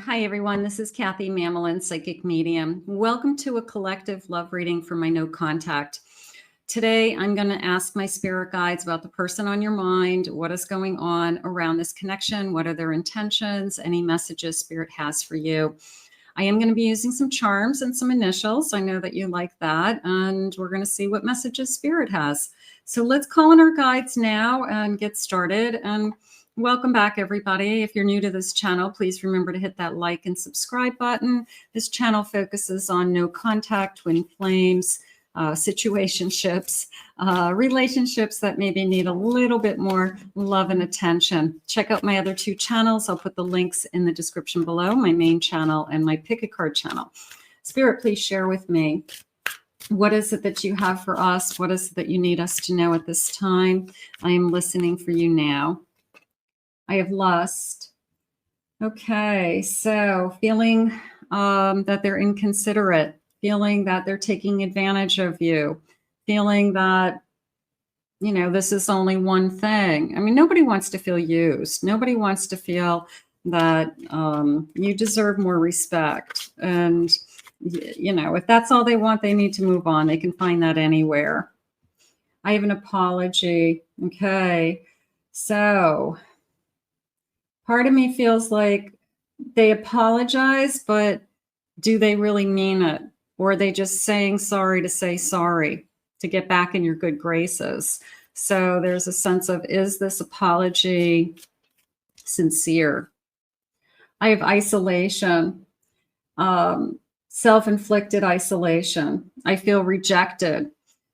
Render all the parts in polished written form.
Hi, everyone. This is Kathy Mamelin, Psychic Medium. Welcome to a collective love reading for my no contact. Today, I'm going to ask my spirit guides about the person on your mind, what is going on around this connection, what are their intentions, any messages spirit has for you. I am going to be using some charms and some initials. I know that you like that, and we're going to see what messages spirit has. So let's call in our guides now and get started. And welcome back, everybody. If you're new to this channel, please remember to hit that like and subscribe button. This channel focuses on no contact, twin flames, situationships, relationships that maybe need a little bit more love and attention. Check out my other two channels. I'll put the links in the description below, my main channel and my Pick a Card channel. Spirit, please share with me. What is it that you have for us? What is it that you need us to know at this time? I am listening for you now. I have lust. Okay, so feeling that they're inconsiderate, feeling that they're taking advantage of you, feeling that, you know, this is only one thing. I mean, nobody wants to feel used. Nobody wants to feel that you deserve more respect. And, you know, if that's all they want, they need to move on. They can find that anywhere. I have an apology. Okay, so part of me feels like they apologize, but do they really mean it? Or are they just saying sorry to say sorry, to get back in your good graces? So there's a sense of, is this apology sincere? I have isolation, self-inflicted isolation. I feel rejected.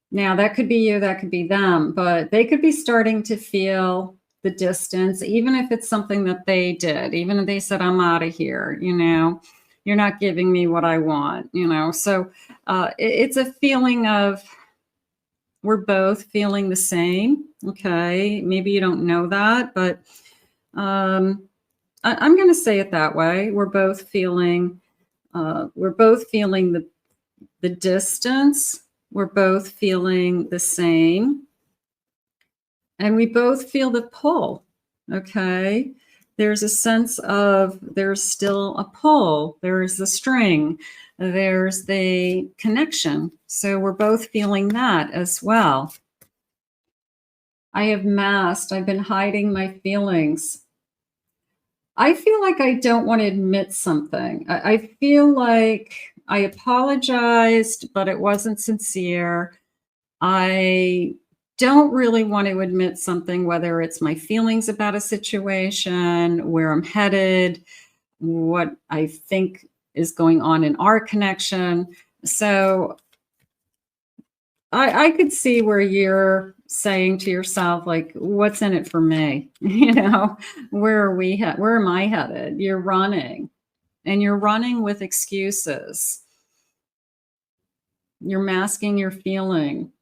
Now, that could be you, that could be them, but they could be starting to feel the distance, even if it's something that they did, even if they said, I'm out of here, you know, you're not giving me what I want, you know. So it's a feeling of, we're both feeling the same. Okay, maybe you don't know that, but I'm going to say it that way. We're both feeling the distance. We're both feeling the same. And we both feel the pull, okay? There's a sense of, there's still a pull, there's the string, there's the connection. So we're both feeling that as well. I have masked, I've been hiding my feelings. I feel like I don't want to admit something. I feel like I apologized, but it wasn't sincere. I don't really want to admit something, whether it's my feelings about a situation, where I'm headed, what I think is going on in our connection. So I could see where you're saying to yourself, like, what's in it for me? You know, where are we where am I headed? You're running, and you're running with excuses. You're masking your feeling.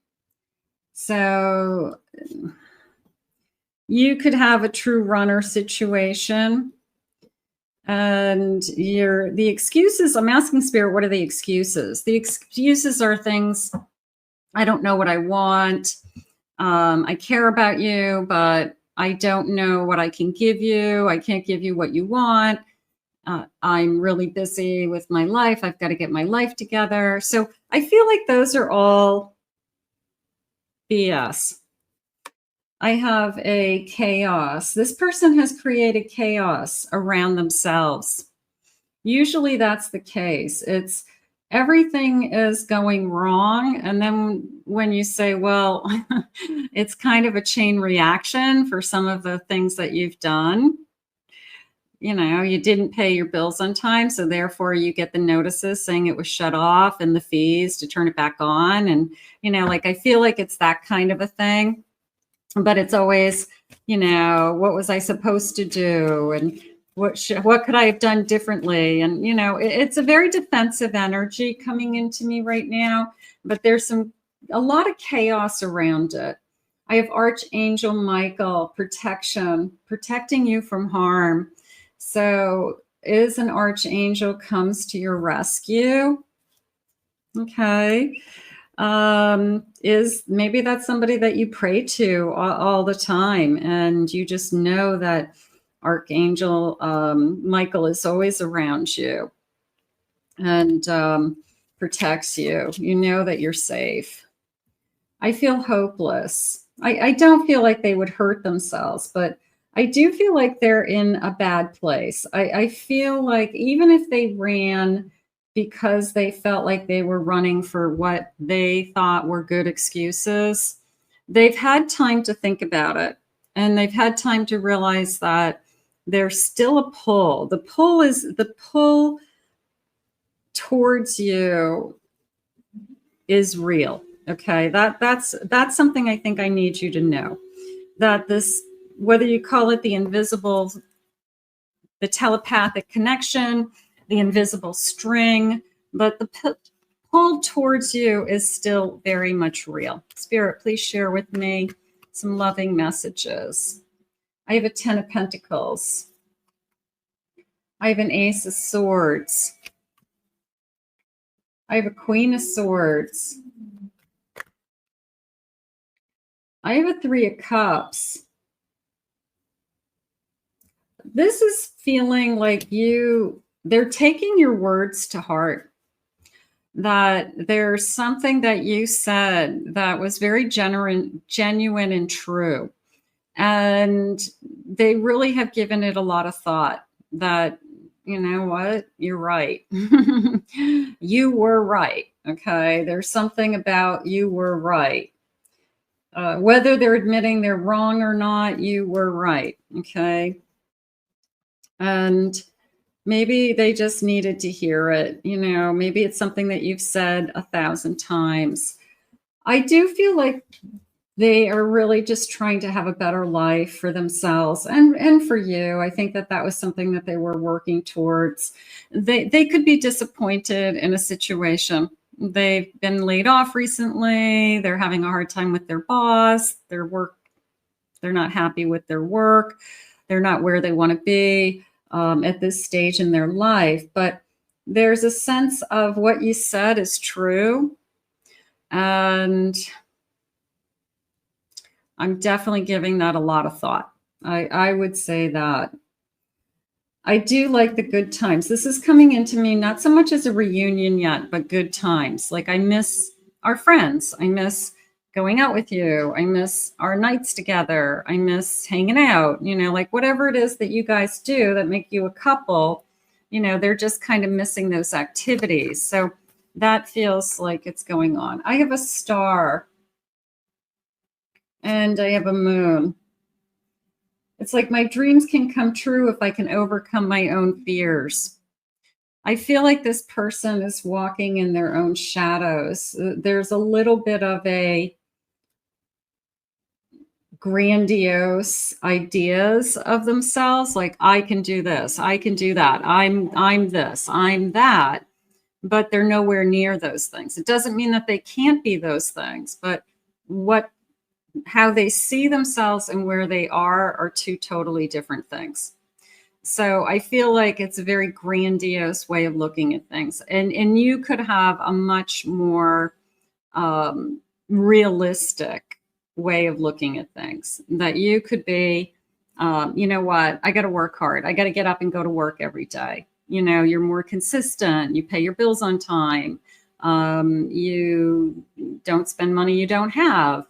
So you could have a true runner situation, and the excuses, I'm asking spirit, what are the excuses? The excuses are things, I don't know what I want. I care about you, but I don't know what I can give you. I can't give you what you want. I'm really busy with my life. I've got to get my life together. So I feel like those are all BS. I have a chaos. This person has created chaos around themselves. Usually that's the case. It's everything is going wrong. And then when you say, well, it's kind of a chain reaction for some of the things that you've done. You know, you didn't pay your bills on time, so therefore you get the notices saying it was shut off and the fees to turn it back on. And, you know, like, I feel like it's that kind of a thing. But it's always, you know, what was I supposed to do? And what could I have done differently? And, you know, it's a very defensive energy coming into me right now, but there's a lot of chaos around it. I have Archangel Michael, protection, protecting you from harm. So is an archangel comes to your rescue. Okay. Is maybe that's somebody that you pray to all the time, and you just know that Archangel Michael is always around you and protects you. You know that you're safe. I feel hopeless. I don't feel like they would hurt themselves, but I do feel like they're in a bad place. I feel like even if they ran because they felt like they were running for what they thought were good excuses, they've had time to think about it. And they've had time to realize that there's still a pull. The pull towards you is real. Okay. That's something I think I need you to know, that this, whether you call it the invisible, the telepathic connection, the invisible string, but the pull towards you is still very much real. Spirit, please share with me some loving messages. I have a 10 of Pentacles. I have an Ace of Swords. I have a Queen of Swords. I have a 3 of Cups. This is feeling like they're taking your words to heart. That there's something that you said that was very genuine and true. And they really have given it a lot of thought that, you know what, you're right. You were right. Okay. There's something about you were right. Whether they're admitting they're wrong or not, you were right. Okay. And maybe they just needed to hear it. You know, maybe it's something that you've said 1,000 times. I do feel like they are really just trying to have a better life for themselves and for you. I think that was something that they were working towards. They could be disappointed in a situation. They've been laid off recently. They're having a hard time with their boss, their work. They're not happy with their work. They're not where they want to be at this stage in their life. But there's a sense of what you said is true. And I'm definitely giving that a lot of thought. I would say that. I do like the good times. This is coming into me not so much as a reunion yet, but good times. Like I miss our friends. I miss going out with you. I miss our nights together. I miss hanging out, you know, like whatever it is that you guys do that make you a couple, you know, they're just kind of missing those activities. So that feels like it's going on. I have a star and I have a moon. It's like my dreams can come true if I can overcome my own fears. I feel like this person is walking in their own shadows. There's a little bit of a grandiose ideas of themselves, like I can do this, I can do that, I'm this, I'm that, but they're nowhere near those things. It doesn't mean that they can't be those things, but how they see themselves and where they are two totally different things. So I feel like it's a very grandiose way of looking at things. And you could have a much more realistic way of looking at things, that you could be, you know what, I got to work hard. I got to get up and go to work every day. You know, you're more consistent. You pay your bills on time. You don't spend money you don't have.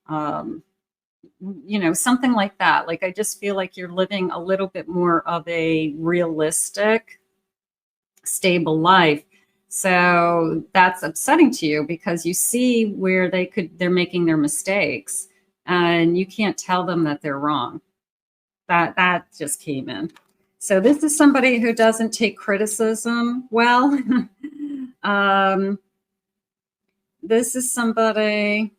You know, something like that. Like, I just feel like you're living a little bit more of a realistic, stable life. So that's upsetting to you because you see where they're making their mistakes and you can't tell them that they're wrong. That just came in. So this is somebody who doesn't take criticism well. This is somebody,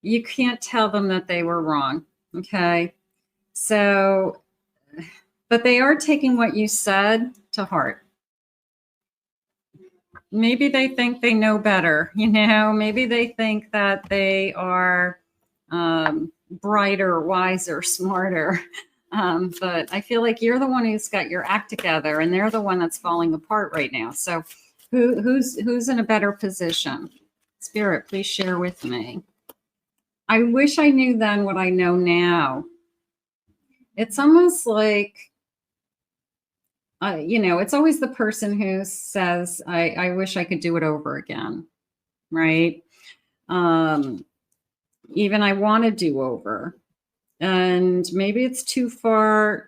you can't tell them that they were wrong. Okay. So, but they are taking what you said to heart. Maybe they think they know better, you know, maybe they think that they are brighter, wiser, smarter. But I feel like you're the one who's got your act together and they're the one that's falling apart right now. So who's in a better position? Spirit, please share with me. I wish I knew then what I know now. It's almost like, it's always the person who says, I wish I could do it over again, right? Even I want to do over. And maybe it's too far,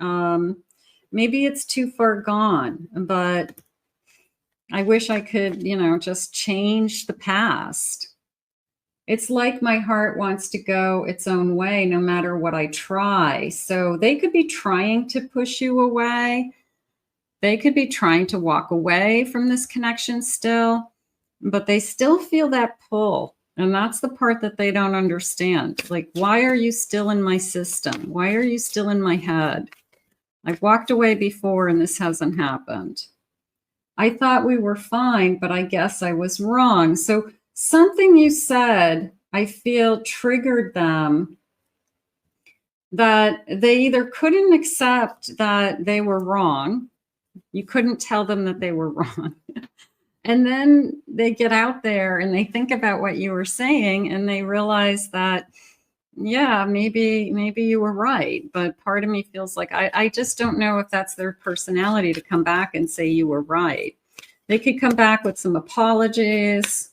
maybe it's too far gone, but I wish I could, just change the past. It's like my heart wants to go its own way no matter what I try. So they could be trying to push you away. They could be trying to walk away from this connection still, but they still feel that pull. And that's the part that they don't understand. Like, why are you still in my system? Why are you still in my head? I've walked away before and this hasn't happened. I thought we were fine, but I guess I was wrong. So something you said, I feel, triggered them, that they either couldn't accept that they were wrong. You couldn't tell them that they were wrong. And then they get out there and they think about what you were saying and they realize that, yeah, maybe you were right. But part of me feels like I just don't know if that's their personality to come back and say you were right. They could come back with some apologies.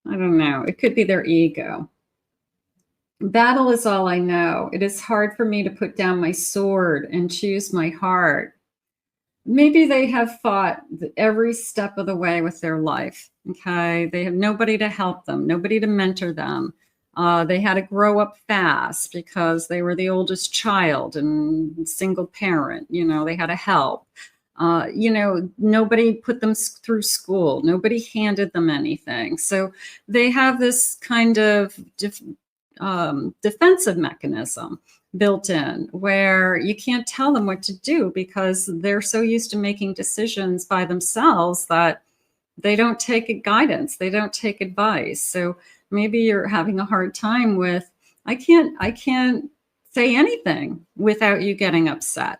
I don't know. It could be their ego. Battle is all I know. It is hard for me to put down my sword and choose my heart. Maybe they have fought every step of the way with their life. Okay. They have nobody to help them, nobody to mentor them. They had to grow up fast because they were the oldest child and single parent. They had to help. Nobody put them through school. Nobody handed them anything. So they have this kind of defensive mechanism built in where you can't tell them what to do because they're so used to making decisions by themselves that they don't take guidance. They don't take advice. So maybe you're having a hard time with, I can't say anything without you getting upset.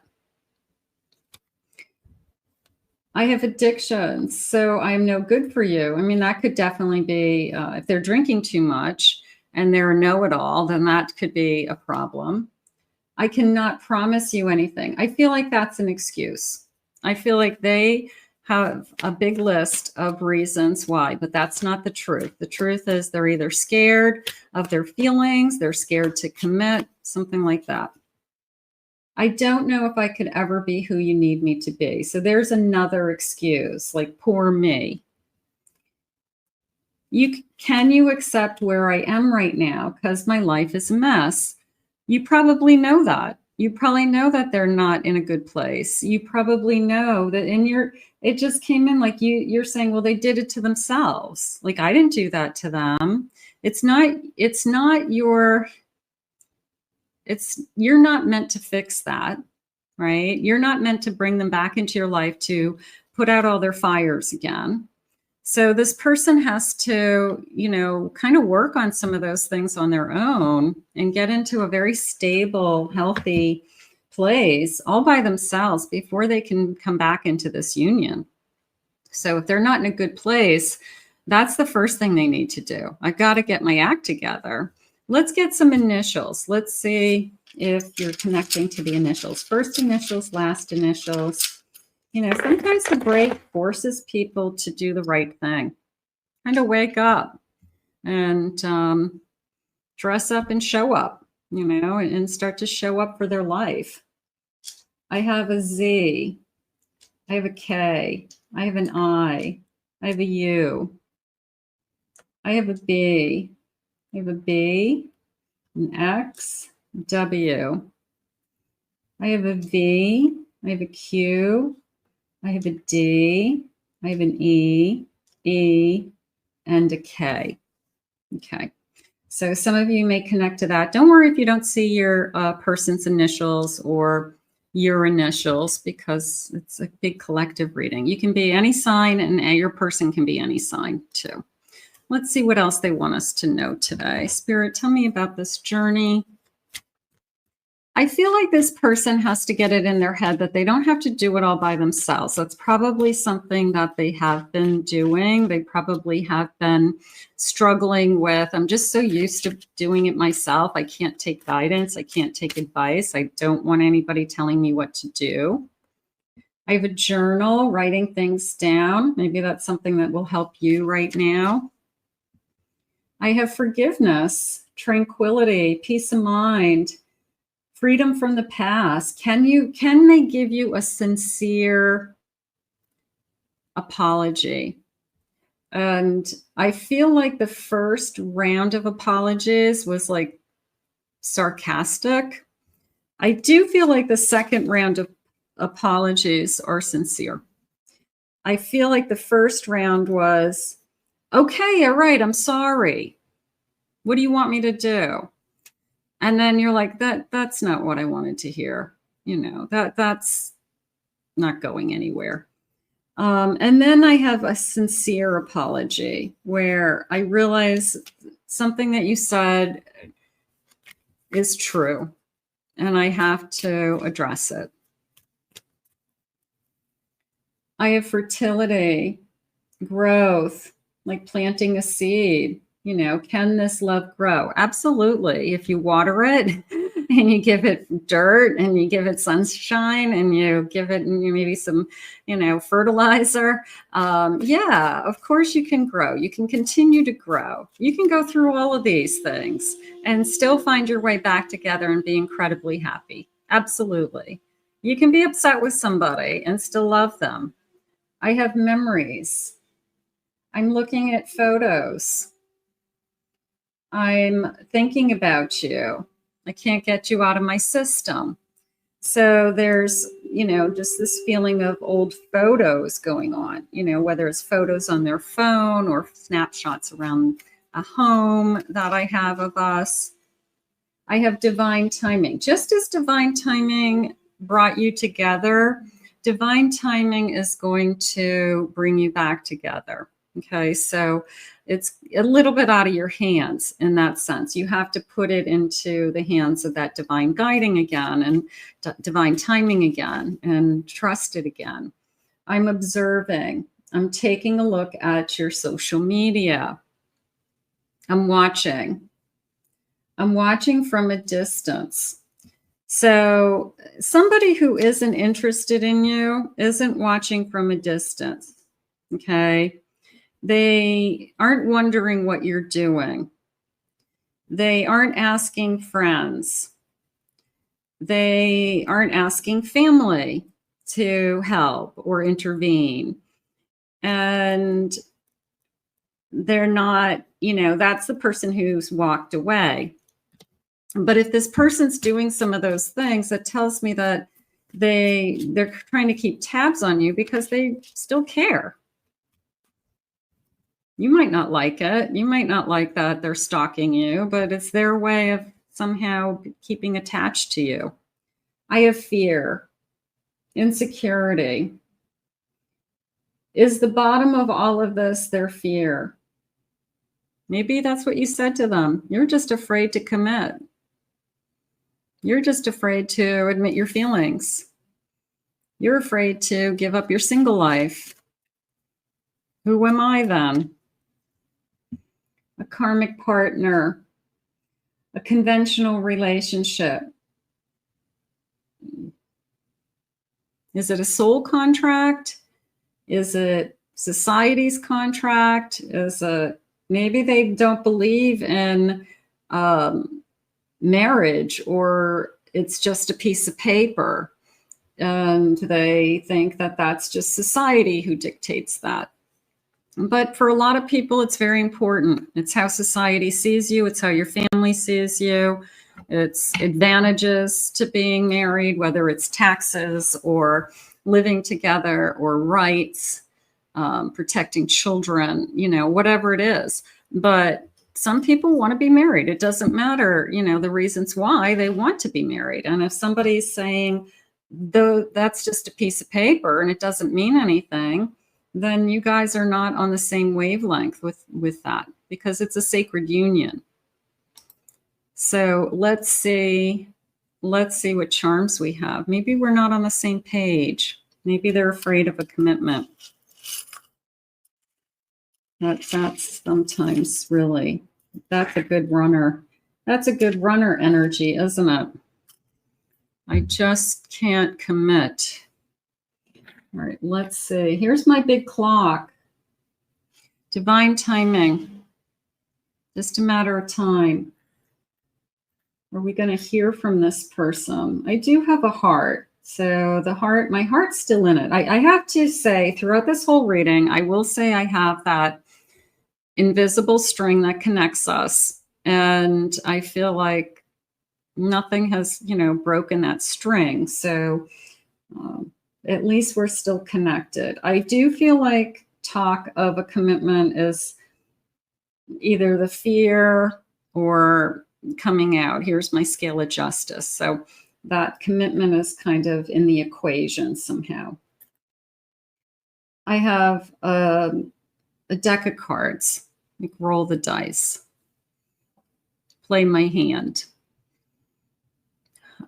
I have addictions, so I'm no good for you. I mean, that could definitely be, if they're drinking too much and they're a know-it-all, then that could be a problem. I cannot promise you anything. I feel like that's an excuse. I feel like they have a big list of reasons why, but that's not the truth. The truth is they're either scared of their feelings, they're scared to commit, something like that. I don't know if I could ever be who you need me to be. So there's another excuse, like, poor me. Can you accept where I am right now? Because my life is a mess. You probably know that. You probably know that they're not in a good place. You probably know that it just came in like you're saying, well, they did it to themselves. Like, I didn't do that to them. You're not meant to fix that, right? You're not meant to bring them back into your life to put out all their fires again. So this person has to, kind of work on some of those things on their own and get into a very stable, healthy place all by themselves before they can come back into this union. So if they're not in a good place, that's the first thing they need to do. I've got to get my act together. Let's get some initials. Let's see if you're connecting to the initials. First initials, last initials. Sometimes the break forces people to do the right thing, kind of wake up and dress up and show up, and start to show up for their life. I have a Z. I have a K. I have an I. I have a U. I have a B. I have a B, an X, W. I have a V. I have a Q. I have a D, I have an E, and a K. Okay. So some of you may connect to that. Don't worry if you don't see your person's initials or your initials, because it's a big collective reading. You can be any sign and your person can be any sign too. Let's see what else they want us to know today. Spirit, tell me about this journey. I feel like this person has to get it in their head that they don't have to do it all by themselves. That's probably something that they have been doing. They probably have been struggling with, I'm just so used to doing it myself. I can't take guidance. I can't take advice. I don't want anybody telling me what to do. I have a journal, writing things down. Maybe that's something that will help you right now. I have forgiveness, tranquility, peace of mind, freedom from the past. Can they give you a sincere apology? And I feel like the first round of apologies was like sarcastic. I do feel like the second round of apologies are sincere. I feel like the first round was, okay, all right, I'm sorry. What do you want me to do? And then you're like, that's not what I wanted to hear. You know, that's not going anywhere. And then I have a sincere apology where I realize something that you said is true and I have to address it. I have fertility, growth, like planting a seed. You know, can this love grow? Absolutely. If you water it and you give it dirt and you give it sunshine and you give it maybe some, fertilizer. Yeah, of course you can grow. You can continue to grow. You can go through all of these things and still find your way back together and be incredibly happy. Absolutely. You can be upset with somebody and still love them. I have memories. I'm looking at photos. I'm thinking about you. I can't get you out of my system. So there's, just this feeling of old photos going on, whether it's photos on their phone or snapshots around a home that I have of us. I have divine timing. Just as divine timing brought you together, divine timing is going to bring you back together. Okay, so it's a little bit out of your hands in that sense. You have to put it into the hands of that divine guiding again and divine timing again and trust it again. I'm observing. I'm taking a look at your social media. I'm watching. I'm watching from a distance. So somebody who isn't interested in you isn't watching from a distance. Okay. They aren't wondering what you're doing. They aren't asking friends. They aren't asking family to help or intervene. And they're not, that's the person who's walked away. But if this person's doing some of those things, that tells me that they're trying to keep tabs on you because they still care. You might not like it. You might not like that they're stalking you, but it's their way of somehow keeping attached to you. I have fear, insecurity. Is the bottom of all of this their fear? Maybe that's what you said to them. You're just afraid to commit. You're just afraid to admit your feelings. You're afraid to give up your single life. Who am I then? A karmic partner, a conventional relationship. Is it a soul contract? Is it society's contract? Maybe they don't believe in marriage, or it's just a piece of paper, and they think that that's just society who dictates that. But for a lot of people, it's very important. It's how society sees you. It's how your family sees you. It's advantages to being married, whether it's taxes or living together or rights, protecting children, whatever it is. But some people want to be married. It doesn't matter, the reasons why they want to be married. And if somebody's saying, though, that's just a piece of paper and it doesn't mean anything, then you guys are not on the same wavelength with that, because it's a sacred union. So let's see let's see what charms we have. Maybe we're not on the same page. Maybe they're afraid of a commitment. That's sometimes really, that's a good runner. That's a good runner energy, isn't it? I just can't commit. All right, let's see. Here's my big clock. Divine timing. Just a matter of time. Are we going to hear from this person? I do have a heart. So the heart, my heart's still in it. I have to say, throughout this whole reading, I will say I have that invisible string that connects us. And I feel like nothing has, broken that string. So at least we're still connected. I do feel like talk of a commitment is either the fear or coming out. Here's my scale of justice. So that commitment is kind of in the equation somehow. I have a deck of cards. Like roll the dice. Play my hand.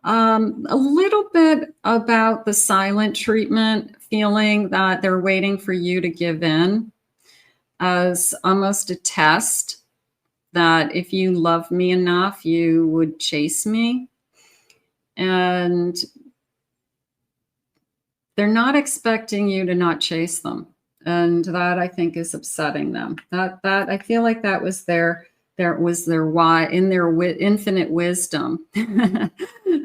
A little bit about the silent treatment, feeling that they're waiting for you to give in as almost a test that if you love me enough, you would chase me. And they're not expecting you to not chase them. And that, I think, is upsetting them. That I feel like that was their why in their infinite wisdom.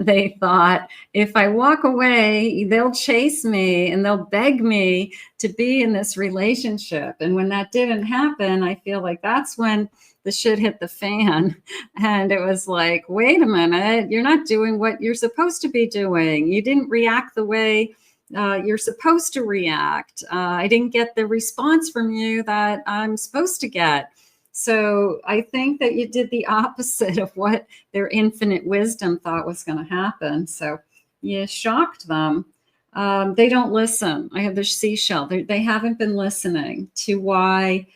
They thought, if I walk away, they'll chase me and they'll beg me to be in this relationship. And when that didn't happen, I feel like that's when the shit hit the fan. And it was like, wait a minute, you're not doing what you're supposed to be doing. You didn't react the way you're supposed to react. I didn't get the response from you that I'm supposed to get. So I think that you did the opposite of what their infinite wisdom thought was going to happen. So you shocked them. They don't listen. I have the seashell. They haven't been listening to why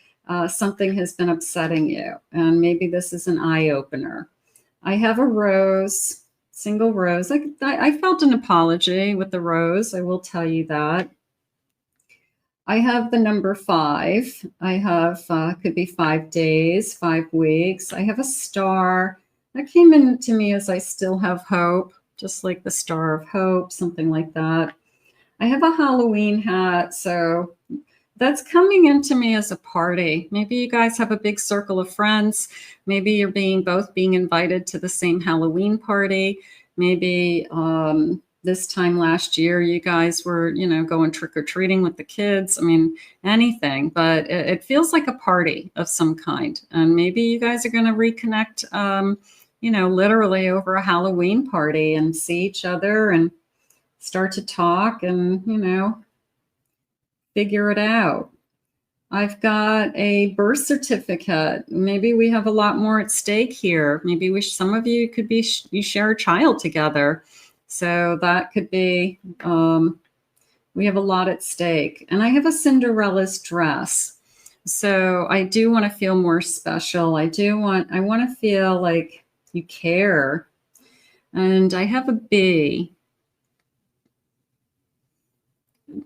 something has been upsetting you. And maybe this is an eye opener. I have a rose. Single rose. I felt an apology with the rose. I will tell you that. I have the number 5. I have, could be 5 days, 5 weeks. I have a star. That came into me as I still have hope, just like the Star of Hope, something like that. I have a Halloween hat. So that's coming into me as a party. Maybe you guys have a big circle of friends. Maybe you're both being invited to the same Halloween party. Maybe this time last year, you guys were, going trick-or-treating with the kids. I mean, anything, but it feels like a party of some kind. And maybe you guys are going to reconnect, literally over a Halloween party and see each other and start to talk and, figure it out. I've got a birth certificate. Maybe we have a lot more at stake here. Maybe some of you could be, you share a child together. So that could be, we have a lot at stake. And I have a Cinderella's dress. So I do want to feel more special. I want to feel like you care. And I have a bee.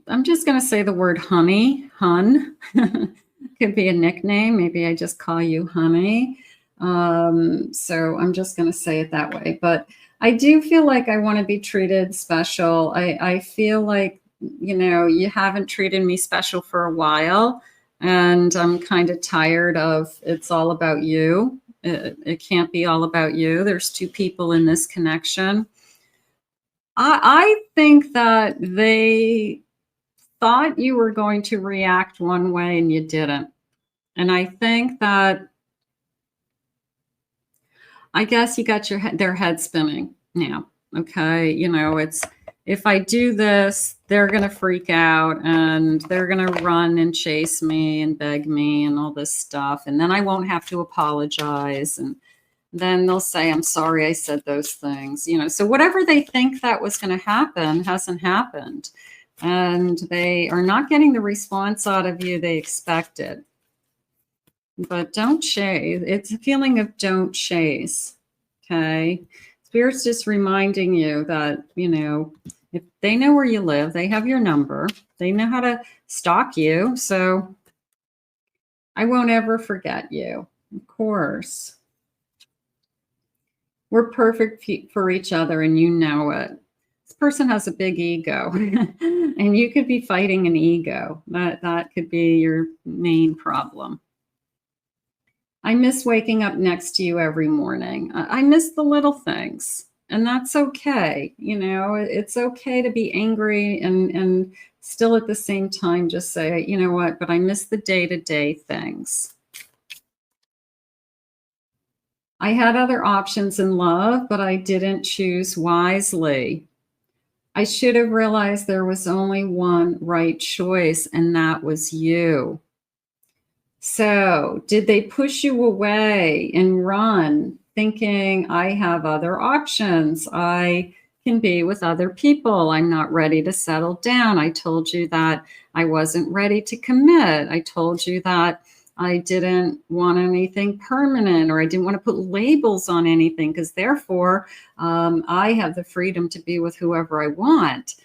I'm just going to say the word honey, hun. Could be a nickname. Maybe I just call you honey. So I'm just going to say it that way. But I do feel like I want to be treated special. I feel like, you haven't treated me special for a while. And I'm kind of tired of it's all about you. It can't be all about you. There's 2 people in this connection. I think that they thought you were going to react one way and you didn't. And I think that, I guess you got their head spinning now. Okay. It's, if I do this, they're going to freak out and they're going to run and chase me and beg me and all this stuff. And then I won't have to apologize. And then they'll say, I'm sorry I said those things. So whatever they think that was going to happen hasn't happened. And they are not getting the response out of you they expected. But don't chase. It's a feeling of don't chase. Okay. Spirit's just reminding you that, you know, if they know where you live, they have your number, they know how to stalk you. So I won't ever forget you. Of course. We're perfect for each other, and you know it. This person has a big ego, and you could be fighting an ego. That could be your main problem. I miss waking up next to you every morning. I miss the little things, and that's okay. You know, it's okay to be angry and still at the same time just say, you know what, but I miss the day-to-day things. I had other options in love, but I didn't choose wisely. I should have realized there was only one right choice, and that was you. So, did they push you away and run, thinking, I have other options? I can be with other people. I'm not ready to settle down. I told you that I wasn't ready to commit. I told you that I didn't want anything permanent, or I didn't want to put labels on anything, because therefore I have the freedom to be with whoever I want.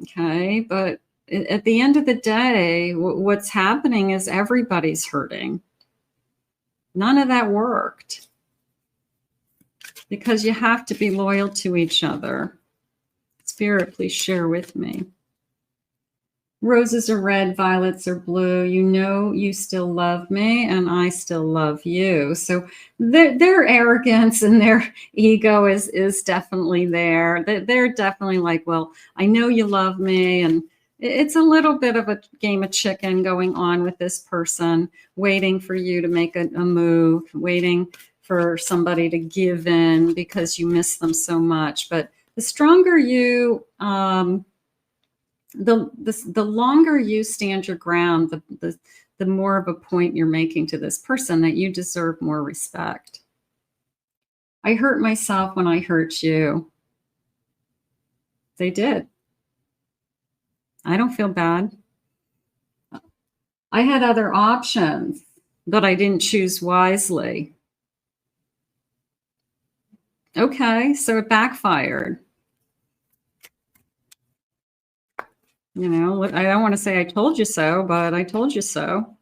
Okay, but at the end of the day, what's happening is everybody's hurting. None of that worked, because you have to be loyal to each other. Spirit, please share with me. Roses are red, violets are blue. You know you still love me, and I still love you. So their arrogance and their ego is definitely there. They're definitely like, well, I know you love me, and it's a little bit of a game of chicken going on with this person, waiting for you to make a move, waiting for somebody to give in because you miss them so much. But the stronger you, the longer you stand your ground, the more of a point you're making to this person that you deserve more respect. I hurt myself when I hurt you. They did. I don't feel bad. I had other options, but I didn't choose wisely. Okay, so it backfired. You know, I don't want to say I told you so, but I told you so.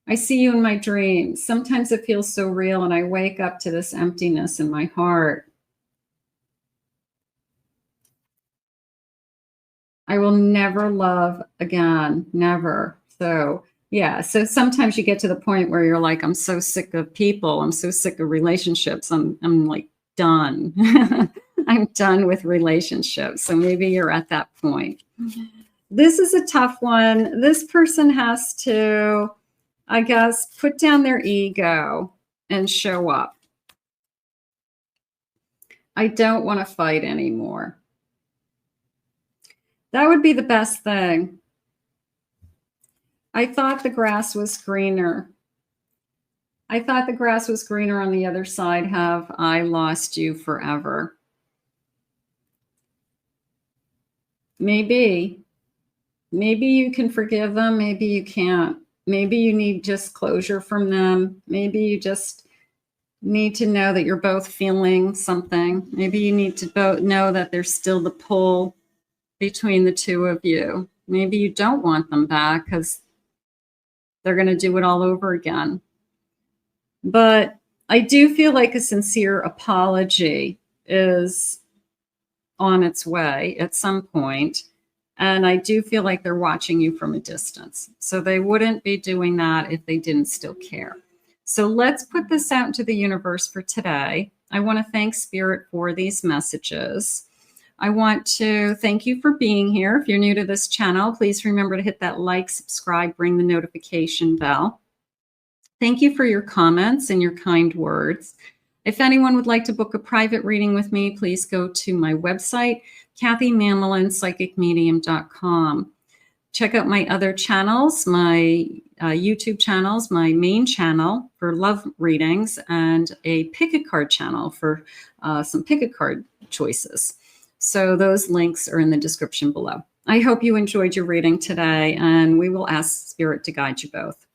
I see you in my dreams. Sometimes it feels so real, and I wake up to this emptiness in my heart. I will never love again, never. So yeah, so sometimes you get to the point where you're like, I'm so sick of people. I'm so sick of relationships. I'm like done. I'm done with relationships. So maybe you're at that point. This is a tough one. This person has to, I guess, put down their ego and show up. I don't want to fight anymore. That would be the best thing. I thought the grass was greener. I thought the grass was greener on the other side. Have I lost you forever? Maybe. Maybe you can forgive them. Maybe you can't. Maybe you need just closure from them. Maybe you just need to know that you're both feeling something. Maybe you need to both know that there's still the pull between the two of you. Maybe you don't want them back because they're going to do it all over again. But I do feel like a sincere apology is on its way at some point. And I do feel like they're watching you from a distance. So they wouldn't be doing that if they didn't still care. So let's put this out into the universe for today. I want to thank Spirit for these messages. I want to thank you for being here. If you're new to this channel, please remember to hit that like, subscribe, ring the notification bell. Thank you for your comments and your kind words. If anyone would like to book a private reading with me, please go to my website, CathyMamelinPsychicMedium.com. Check out my other channels, my YouTube channels, my main channel for love readings, and a pick-a-card channel for some pick-a-card choices. So those links are in the description below. I hope you enjoyed your reading today, and we will ask Spirit to guide you both.